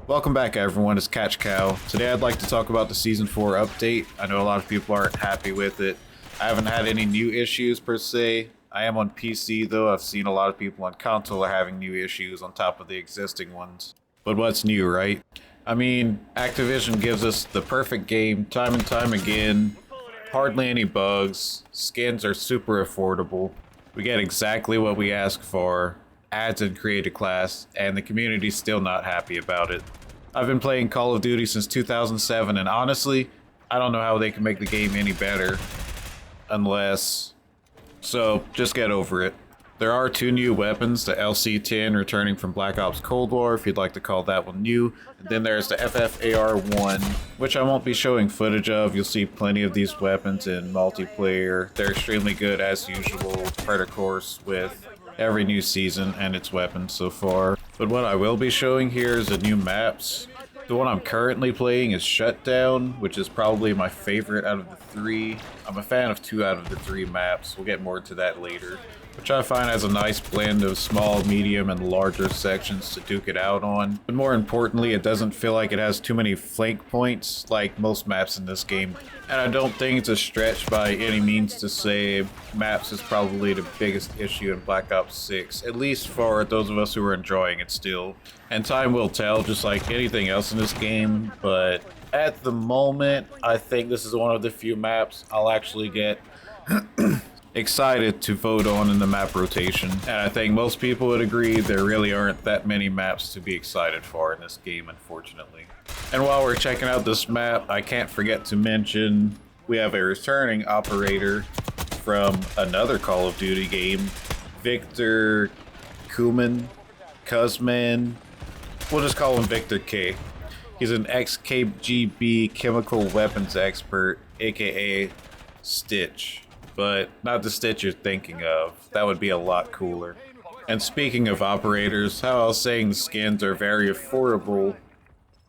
Welcome back everyone, it's Catch Cow. Today I'd like to talk about the Season 4 update. I know a lot of people aren't happy with it. I haven't had any new issues per se. I am on PC though. I've seen a lot of people on console are having new issues on top of the existing ones. But what's new, right? I mean, Activision gives us the perfect game time and time again. Hardly any bugs. Skins are super affordable. We get exactly what we ask for. Ads in creative class, and the community's still not happy about it. I've been playing Call of Duty since 2007, and honestly, I don't know how they can make the game any better. Unless... So, just get over it. There are two new weapons, the LC-10 returning from Black Ops Cold War, if you'd like to call that one new. And then there's the FFAR-1, which I won't be showing footage of. You'll see plenty of these weapons in multiplayer. They're extremely good as usual, Predator course with every new season and its weapons so far. But what I will be showing here is the new maps. The one I'm currently playing is Shutdown, which is probably my favorite out of the three. I'm a fan of 2 out of the 3 maps. We'll get more to that later. Which I find has a nice blend of small, medium, and larger sections to duke it out on. But more importantly, it doesn't feel like it has too many flank points like most maps in this game. And I don't think it's a stretch by any means to say maps is probably the biggest issue in Black Ops 6, at least for those of us who are enjoying it still. And time will tell, just like anything else in this game, but at the moment, I think this is one of the few maps I'll actually get excited to vote on in the map rotation. And I think most people would agree there really aren't that many maps to be excited for in this game, unfortunately. And while we're checking out this map, I can't forget to mention we have a returning operator from another Call of Duty game, Victor Kuzman. We'll just call him Victor K. He's an ex-KGB chemical weapons expert, aka Stitch. But not the Stitch you're thinking of. That would be a lot cooler. And speaking of operators, how I was saying the skins are very affordable,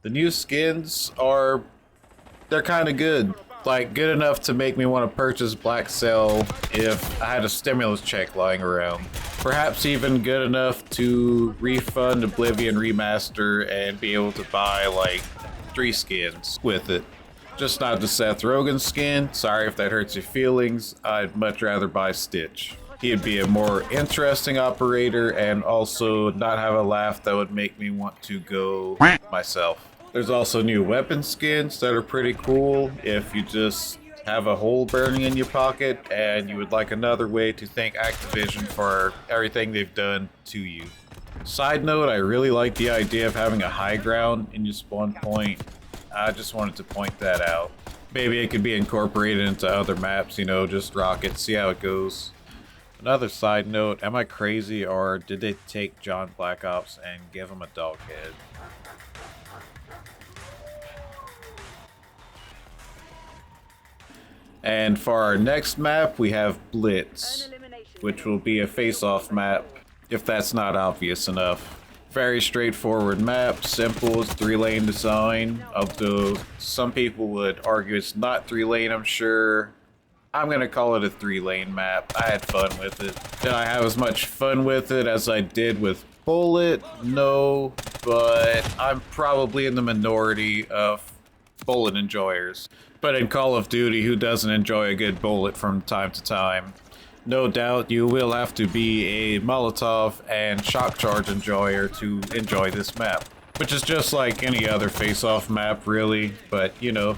the new skins are... they're kind of good. Like, good enough to make me want to purchase Black Cell if I had a stimulus check lying around. Perhaps even good enough to refund Oblivion Remaster and be able to buy, like, 3 skins with it. Just not the Seth Rogen skin. Sorry if that hurts your feelings. I'd much rather buy Stitch. He'd be a more interesting operator and also not have a laugh that would make me want to go myself. There's also new weapon skins that are pretty cool if you just have a hole burning in your pocket and you would like another way to thank Activision for everything they've done to you. Side note, I really like the idea of having a high ground in your spawn point. I just wanted to point that out. Maybe it could be incorporated into other maps, you know, just rock it, see how it goes. Another side note, am I crazy or did they take John Black Ops and give him a dog head? And for our next map, we have Blitz, which will be a face-off map, if that's not obvious enough. Very straightforward map, simple, 3-lane design, although some people would argue it's not 3-lane, I'm sure. I'm gonna call it a 3-lane map. I had fun with it. Did I have as much fun with it as I did with Bullet? No, but I'm probably in the minority of Bullet enjoyers. But in Call of Duty, who doesn't enjoy a good Bullet from time to time? No doubt you will have to be a Molotov and Shock Charge enjoyer to enjoy this map. Which is just like any other face-off map, really, but you know.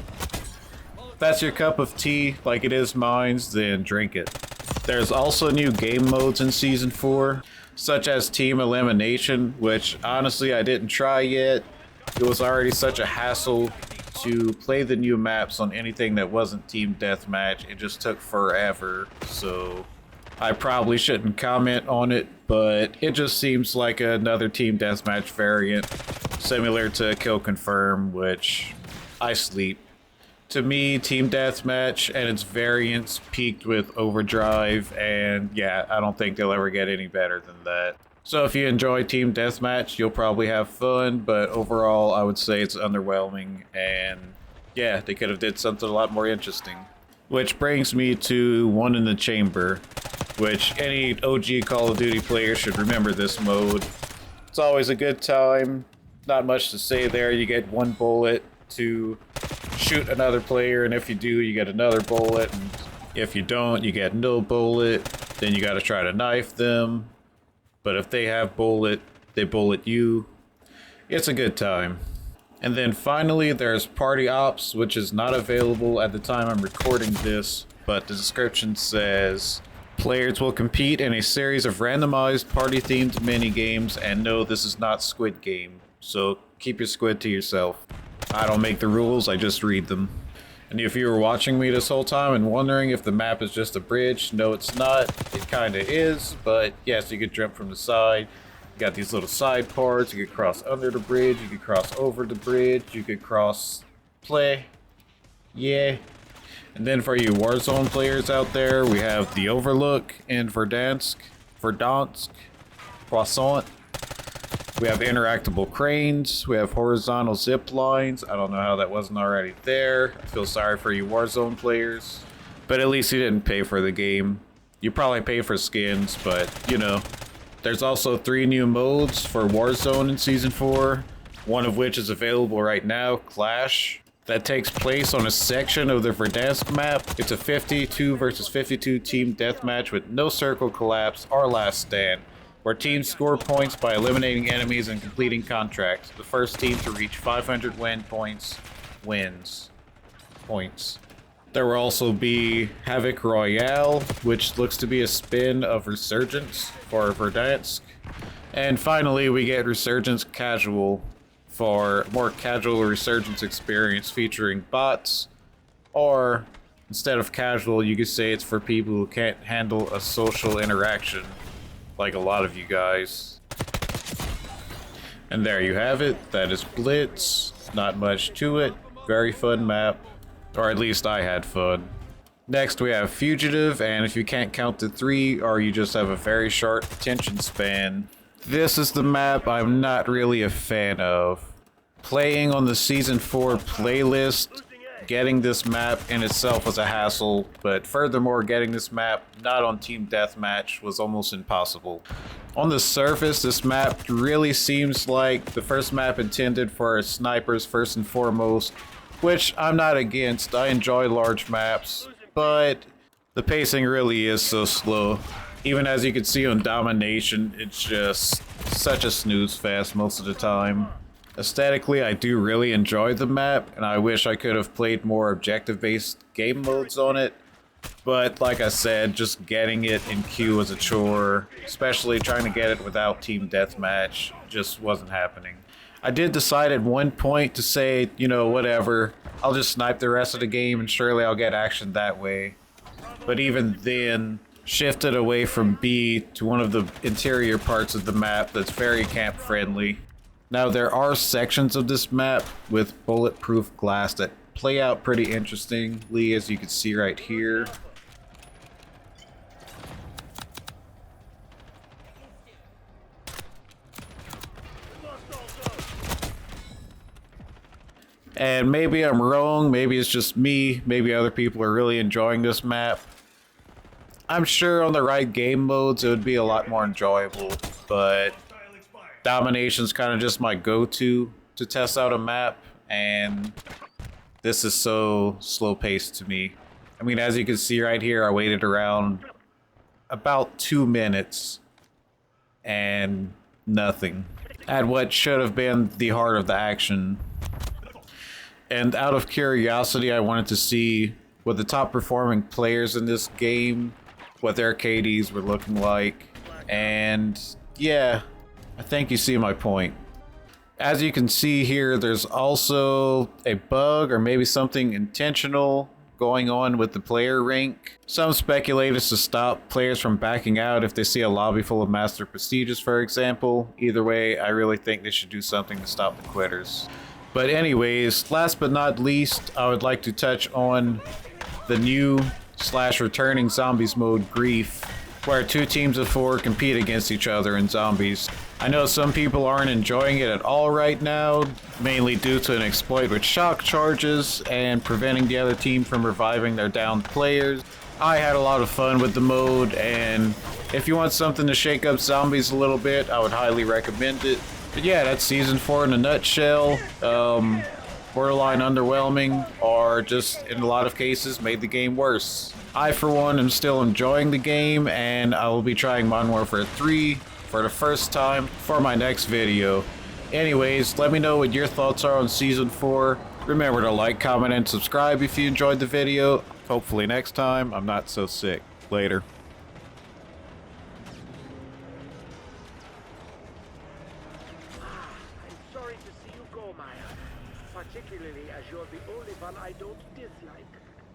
If that's your cup of tea, like it is mine, then drink it. There's also new game modes in Season 4, such as Team Elimination, which honestly I didn't try yet. It was already such a hassle to play the new maps on anything that wasn't Team Deathmatch. It just took forever, so I probably shouldn't comment on it, but it just seems like another Team Deathmatch variant, similar to Kill Confirm, which I sleep. To me, Team Deathmatch and its variants peaked with Overdrive, and yeah, I don't think they'll ever get any better than that. So if you enjoy Team Deathmatch, you'll probably have fun, but overall, I would say it's underwhelming, and yeah, they could have did something a lot more interesting. Which brings me to One in the Chamber, which any OG Call of Duty player should remember this mode. It's always a good time. Not much to say there. You get 1 bullet to shoot another player, and if you do, you get another bullet, and if you don't, you get no bullet. Then you gotta try to knife them, but if they have bullet, they bullet you. It's a good time. And then finally, there's Party Ops, which is not available at the time I'm recording this, but the description says, players will compete in a series of randomized party-themed mini-games, and no, this is not Squid Game, so keep your squid to yourself. I don't make the rules, I just read them. And if you were watching me this whole time and wondering if the map is just a bridge, no it's not. It kinda is, but yes, you could jump from the side. You got these little side parts, you could cross under the bridge, you could cross over the bridge, you could cross play. Yeah. And then for you Warzone players out there, we have the Overlook in Verdansk, Croissant. We have interactable cranes, we have horizontal zip lines. I don't know how that wasn't already there. I feel sorry for you Warzone players. But at least you didn't pay for the game. You probably pay for skins, but you know. There's also 3 new modes for Warzone in Season 4. One of which is available right now, Clash. That takes place on a section of the Verdansk map. It's a 52 versus 52 team deathmatch with no circle collapse or last stand, where teams score points by eliminating enemies and completing contracts. The first team to reach 500 win points wins points. There will also be Havoc Royale, which looks to be a spin of Resurgence for Verdansk. And finally, we get Resurgence Casual for more casual Resurgence experience featuring bots. Or, instead of casual, you could say it's for people who can't handle a social interaction, like a lot of you guys. And there you have it. That is Blitz. Not much to it. Very fun map. Or at least I had fun. Next we have Fugitive, and if you can't count to 3 or you just have a very short attention span, this is the map I'm not really a fan of. Playing on the Season 4 playlist, getting this map in itself was a hassle, but furthermore getting this map not on Team Deathmatch was almost impossible. On the surface, this map really seems like the first map intended for snipers first and foremost, which I'm not against. I enjoy large maps, but the pacing really is so slow. Even as you can see on Domination, it's just such a snooze fest most of the time. Aesthetically, I do really enjoy the map, and I wish I could have played more objective-based game modes on it. But like I said, just getting it in queue was a chore, especially trying to get it without Team Deathmatch just wasn't happening. I did decide at one point to say, you know, whatever, I'll just snipe the rest of the game and surely I'll get action that way. But even then, shifted away from B to one of the interior parts of the map that's very camp friendly. Now there are sections of this map with bulletproof glass that play out pretty interestingly, as you can see right here. And maybe I'm wrong, maybe it's just me, maybe other people are really enjoying this map. I'm sure on the right game modes it would be a lot more enjoyable, but Domination's kind of just my go-to to test out a map, and this is so slow-paced to me. I mean, as you can see right here, I waited around about 2 minutes and nothing at what should have been the heart of the action. And out of curiosity, I wanted to see what the top performing players in this game, what their KDs were looking like. And yeah, I think you see my point. As you can see here, there's also a bug or maybe something intentional going on with the player rank. Some speculate it's to stop players from backing out if they see a lobby full of Master Prestiges, for example. Either way, I really think they should do something to stop the quitters. But anyways, last but not least, I would like to touch on the new / returning zombies mode, Grief, where 2 teams of 4 compete against each other in zombies. I know some people aren't enjoying it at all right now, mainly due to an exploit with shock charges and preventing the other team from reviving their downed players. I had a lot of fun with the mode, and if you want something to shake up zombies a little bit, I would highly recommend it. But yeah, that's Season 4 in a nutshell. Borderline underwhelming, or just in a lot of cases made the game worse. I, for one, am still enjoying the game, and I will be trying Modern Warfare 3 for the first time for my next video. Anyways, let me know what your thoughts are on Season 4. Remember to like, comment, and subscribe if you enjoyed the video. Hopefully next time, I'm not so sick. Later. I'm sorry to see you go, Maya. Particularly as you're the only one I don't dislike.